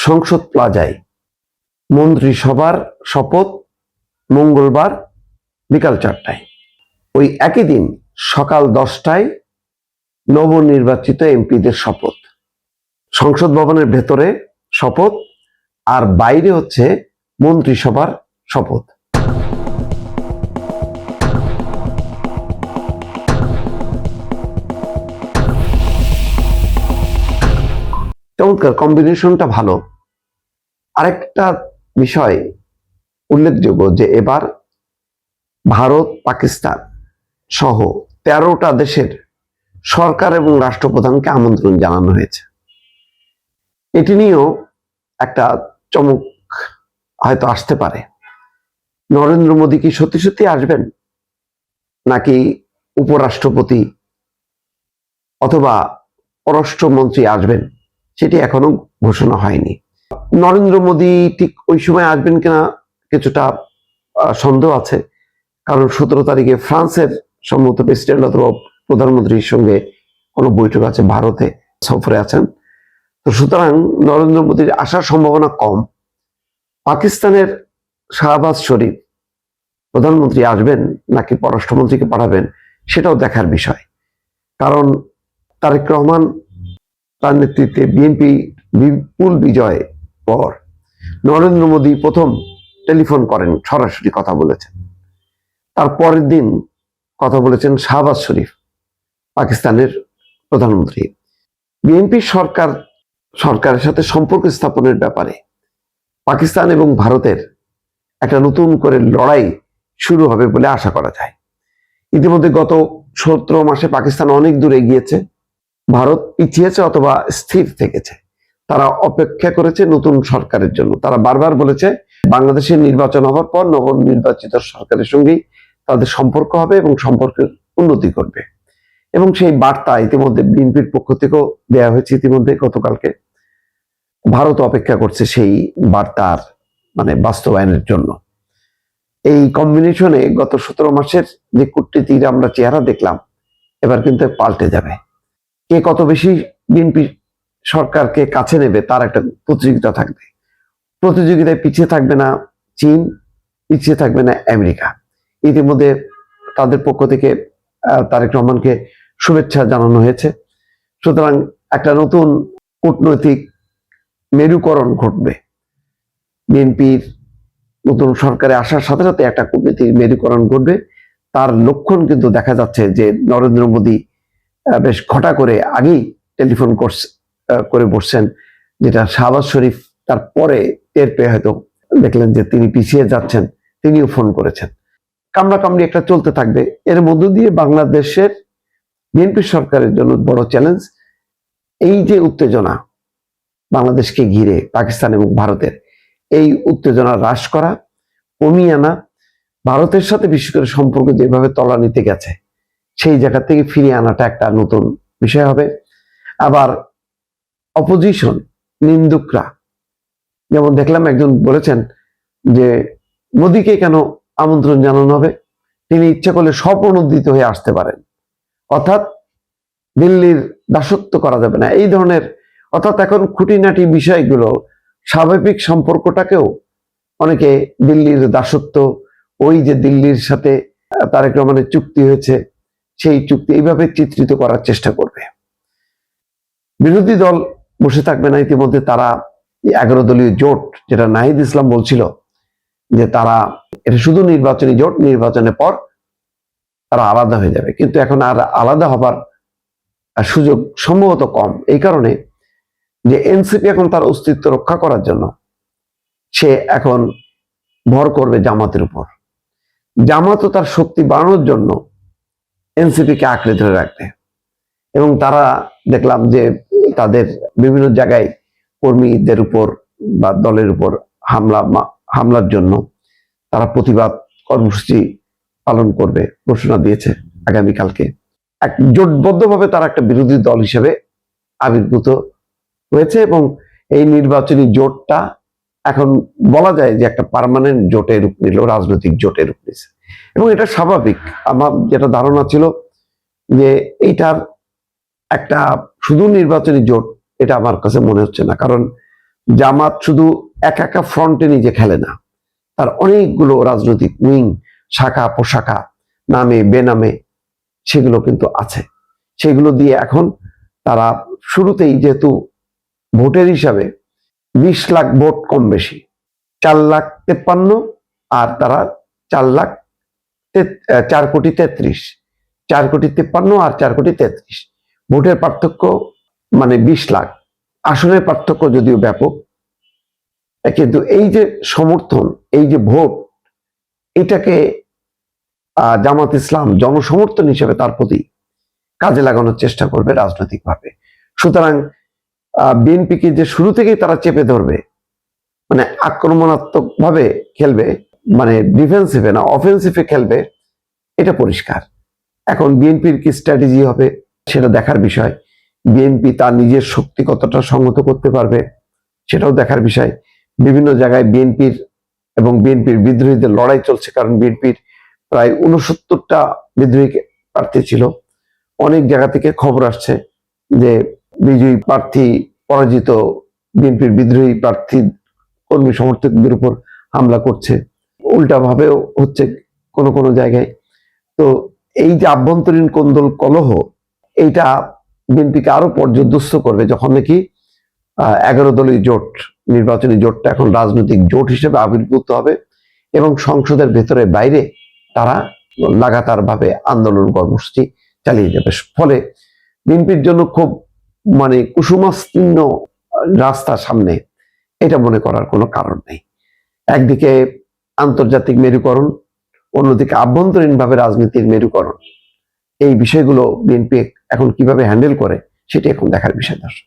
সংসদ প্লাজায় মন্ত্রিসভার শপথ মঙ্গলবার বিকাল 4টায়। ওই একই দিন সকাল 10টায় নবনির্বাচিত এমপিদের শপথ। সংসদ ভবনের ভেতরে শপথ আর বাইরে হচ্ছে মন্ত্রিসভার শপথ। চমৎকার, কম্বিনেশনটা ভালো। আরেকটা বিষয় উল্লেখযোগ্য যে এবার ভারত, পাকিস্তান সহ 13টা দেশের সরকার এবং রাষ্ট্রপ্রধানকে আমন্ত্রণ জানানো হয়েছে। এটি নিয়েও একটা চমক হয়তো আসতে পারে। নরেন্দ্র মোদী কি সত্যি সত্যি আসবেন, নাকি উপরাষ্ট্রপতি অথবা পররাষ্ট্রমন্ত্রী আসবেন, সেটি এখনো ঘোষণা হয়নি। নরেন্দ্র মোদী ঠিক ওই সময় আসবেন কিনা কিছুটা সন্দেহ আছে, কারণ 17 তারিখে ফ্রান্সের সম্ভবত প্রেসিডেন্ট অথবা প্রধানমন্ত্রীর সঙ্গে কোনো বৈঠক আছে, ভারতে সফরে আছেন। তো সুতরাং নরেন্দ্র মোদীর আসার সম্ভাবনা কম। পাকিস্তানের শাহবাজ শরীফ প্রধানমন্ত্রী আসবেন নাকি পররাষ্ট্রমন্ত্রীকে পাঠাবেন, সেটাও দেখার বিষয়। কারণ তারেক রহমান তার নেতৃত্বে বিএনপি বিপুল বিজয় পর নরেন্দ্র মোদী প্রথম টেলিফোন করেন, সরাসরি কথা বলেছেন। তার পরের দিন কথা বলেছেন শাহবাজ শরীফ, পাকিস্তানের প্রধানমন্ত্রী। বিএনপি সরকারের সাথে সম্পর্ক স্থাপনের ব্যাপারে পাকিস্তান এবং ভারতের একটা নতুন করে লড়াই শুরু হবে বলে আশা করা যায়। ইতিমধ্যে গত 17 মাসে পাকিস্তান অনেক দূরে গিয়েছে, ভারত পিছিয়েছে অথবা স্থির থেকেছে। তারা অপেক্ষা করেছে নতুন সরকারের জন্য। তারা বারবার বলেছে বাংলাদেশের নির্বাচন হওয়ার পর নবনির্বাচিত সরকারের সঙ্গেই তাদের সম্পর্ক হবে এবং সম্পর্কের উন্নতি করবে। এবং সেই বার্তা ইতিমধ্যে বিএনপির পক্ষ থেকেও দেওয়া হয়েছে। ইতিমধ্যে গতকালকে ভারত অপেক্ষা করছে সেই বার্তার বাস্তবায়নের জন্য। এই কম্বিনেশনে গত 17 মাসের যে কূটনীতির আমরা চেহারা দেখলাম, এবার কিন্তু পাল্টে যাবে। কে কত বেশি বিএনপি সরকারকে কাছে নেবে তার একটা প্রতিযোগিতা থাকবে। প্রতিযোগিতায় পিছিয়ে থাকবে না চীন, পিছিয়ে থাকবে না আমেরিকা। ইতিমধ্যে তাদের পক্ষ থেকে তারেক রহমানকে শুভেচ্ছা জানানো হয়েছে। সুতরাং একটা নতুন কূটনৈতিক মেরুকরণ ঘটবে। বিএনপির নতুন সরকারে আসার সাথে সাথে একটা কূটনৈতিক মেরুকরণ ঘটবে। তার লক্ষণ কিন্তু দেখা যাচ্ছে যে নরেন্দ্র মোদী বেশ ঘটা করে আগেই টেলিফোন করে বসছেন, যেটা শাহবাজ শরীফ তারপরে টের পেয়ে হয়তো দেখলেন যে তিনি পিছিয়ে যাচ্ছেন, তিনিও ফোন করেছেন। কামড়াকামড়ি একটা চলতে থাকবে। এর মধ্য দিয়ে বাংলাদেশের বিএনপি সরকারের জন্য বড় চ্যালেঞ্জ এই যে উত্তেজনা বাংলাদেশকে ঘিরে পাকিস্তান এবং ভারতের, এই উত্তেজনা হ্রাস করা, কমিয়ে আনা, ভারতের সাথে বিশেষ করে সম্পর্ক যেভাবে তলানিতে গেছে সেই জায়গা থেকে ফিরিয়ে আনাটা একটা নতুন বিষয় হবে। আবার অপোজিশন, নিন্দুকরা, যেমন দেখলাম একজন বলেছেন যে মোদীকে কেন আমন্ত্রণ জানানো হবে, তিনি ইচ্ছা করলে স্বপ্রণোদিত হয়ে আসতে পারেন, অর্থাৎ দিল্লির দাসত্ব করা যাবে না, এই ধরনের। অর্থাৎ এখন খুঁটিনাটি বিষয়গুলো, স্বাভাবিক সম্পর্কটাকেও অনেকে দিল্লির দাসত্ব, ওই যে দিল্লির সাথে তারেক রহমানের চুক্তি হয়েছে সেই চুক্তি এইভাবে চিত্রিত করার চেষ্টা করবে। বিরোধী দল বসে থাকবে না। ইতিমধ্যে তারা 11 দলীয় জোট, যেটা নাহিদ ইসলাম বলছিল যে তারা এটা শুধু নির্বাচনী জোট, নির্বাচনের পর তারা আলাদা হয়ে যাবে, কিন্তু এখন আর আলাদা হবার সুযোগ সম্ভবত কম। এই কারণে যে এনসিপি এখন তার অস্তিত্ব রক্ষা করার জন্য সে এখন ভর করবে জামাতের উপর। জামাতও তার শক্তি বাড়ানোর জন্য এনসিপিকে আঁকড়ে ধরে রাখবে। এবং তারা দেখলাম যে তাদের বিভিন্ন জায়গায় কর্মীদের উপর বা দলের উপর হামলার জন্য তারা প্রতিবাদ কর্মসূচি পালন করবে, ঘোষণা দিয়েছে আগামীকালকে। এক জোটবদ্ধভাবে তারা একটা বিরোধী দল হিসেবে আবির্ভূত হয়েছে এবং এই নির্বাচনী জোটটা এখন বলা যায় যে একটা পার্মানেন্ট জোটের রূপ নিল, রাজনৈতিক জোটের রূপ নিয়েছে। এবং এটা স্বাভাবিক। আমার যেটা ধারণা ছিল যে এইটার একটা শুধু নির্বাচনী জোট, এটা আমার কাছে মনে হচ্ছে না। কারণ জামাত শুধু একা একা ফ্রন্টে নিজে খেলে না, তার অনেকগুলো রাজনৈতিক উইং, শাখা পোশাখা, নামে বেনামে সেগুলো কিন্তু আছে। সেগুলো দিয়ে এখন তারা শুরুতেই যেহেতু ভোটের হিসাবে 20 লাখ ভোট কম বেশি, 4,53,000 আর তারা 4,43,00,000, 4,53,000,000 আর 4,33,00,000 ভোটের পার্থক্য, মানে 20 লাখ। আসনের পার্থক্য যদিও ব্যাপক, কিন্তু এই যে সমর্থন, এই যে ভোট, এটাকে জামাত ইসলাম জনসমর্থন হিসেবে তার প্রতি কাজে লাগানোর চেষ্টা করবে রাজনৈতিকভাবে। সুতরাং বিএনপিকে যে শুরু থেকেই তারা চেপে ধরবে, মানে আক্রমণাত্মক ভাবে খেলবে, মানে ডিফেন্সিভে না অফেন্সিভে খেলবে, এটা পরিষ্কার। এখন বিএনপির কি স্ট্র্যাটেজি হবে সেটা দেখার বিষয়। বিএনপি তার নিজের শক্তি কতটা সংহত করতে পারবে সেটাও দেখার বিষয়। বিভিন্ন জায়গায় বিএনপির এবং বিএনপির বিদ্রোহীদের লড়াই চলছে, কারণ বিএনপির প্রায় 69টা বিদ্রোহী প্রার্থী ছিল। অনেক জায়গা থেকে খবর আসছে যে বিজয়ী প্রার্থী পরাজিত বিএনপির বিদ্রোহী প্রার্থী কর্মী সমর্থকদের উপর হামলা করছে, উল্টা ভাবেও হচ্ছে কোনো কোনো জায়গায়। তো এই যে আভ্যন্তরীণ কোন্দল কলহ, এইটা বিএনপিকে আরো পর্যদস্ত করবে যখন নাকি 11 দলীয় জোট, নির্বাচনী জোটটা এখন রাজনৈতিক জোট হিসেবে আবির্ভূত হবে এবং সংসদের ভেতরে বাইরে তারা লাগাতার ভাবে আন্দোলন কর্মসূচি চালিয়ে যাবে। ফলে বিএনপির জন্য খুব মানে কুসুমাস্তীর্ণ রাস্তা সামনে, এটা মনে করার কোনো কারণ নেই। একদিকে আন্তর্জাতিক মেরুকরণ, অন্যদিকে আভ্যন্তরীণভাবে রাজনীতির মেরুকরণ, এই বিষয়গুলো বিএনপি এখন কিভাবে হ্যান্ডেল করে সেটি এখন দেখার বিষয়। দর্শক।